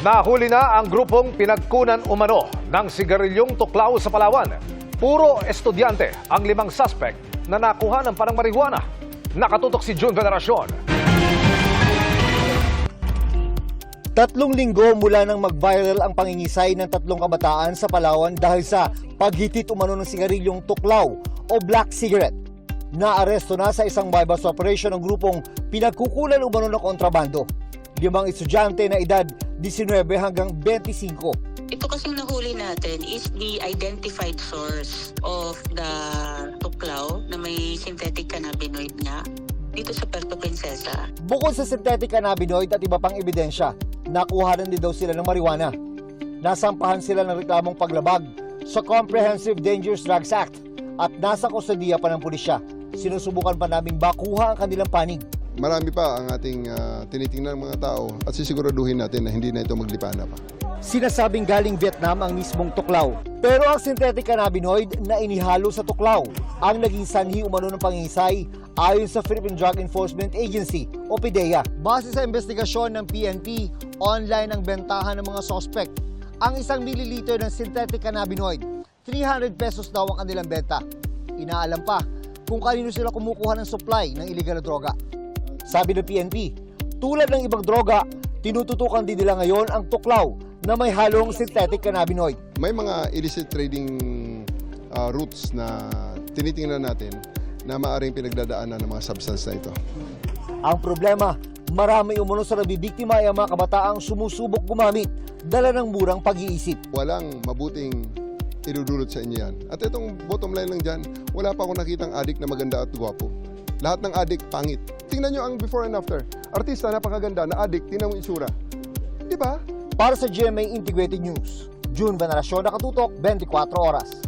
Nahuli na ang grupong pinagkunan umano ng sigarilyong tuklaw sa Palawan. Puro estudyante ang 5 suspect na nakuha ng parang marijuana. Nakatutok si June Veneracion. 3 linggo mula nang mag-viral ang pangingisay ng 3 kabataan sa Palawan dahil sa paghitit umano ng sigarilyong tuklaw o black cigarette. Naaresto na sa isang bypass operation ng grupong pinagkukunan umano ng kontrabando. 5 estudyante na edad 19 hanggang 25. Ito kasing nahuli natin is the identified source of the tuklaw na may synthetic cannabinoid nga dito sa Puerto Princesa. Bukod sa synthetic cannabinoid at iba pang ebidensya, nakuhanan din daw sila ng marijuana. Nasampahan sila ng reklamong paglabag sa Comprehensive Dangerous Drugs Act at nasa kustodiya pa ng pulisya. Sinusubukan pa naming bakuha ang kanilang panig. Marami pa ang ating tinitingnan ng mga tao at sisiguraduhin natin na hindi na ito maglipana pa. Sinasabing galing Vietnam ang mismong tuklaw. Pero ang synthetic cannabinoid na inihalo sa tuklaw ang naging sanhi umano ng pangingisay ayon sa Philippine Drug Enforcement Agency o PDEA. Base sa investigasyon ng PNP, online ang bentahan ng mga suspect. Ang 1 mililiter ng synthetic cannabinoid, 300 pesos daw ang kanilang benta. Inaalam pa kung kanino sila kumukuha ng supply ng illegal na droga. Sabi ng PNP, tulad ng ibang droga, tinututukan din nila ngayon ang tuklaw na may halong synthetic cannabinoid. May mga illicit trading routes na tinitingnan natin na maaaring pinagdadaanan ng mga substance na ito. Ang problema, marami umano sa nabibiktima ay ang mga kabataang sumusubok gumamit, dala ng murang pag-iisip. Walang mabuting idudulot sa inyo yan. At itong bottom line lang dyan, wala pa akong nakitang addict na maganda at gwapo. Lahat ng addict, pangit. Tingnan nyo ang before and after. Artista, napakaganda, na addict, tingnan mo itsura. Di ba? Para sa GMA Integrated News, June Veneracion, nakatutok, 24 oras.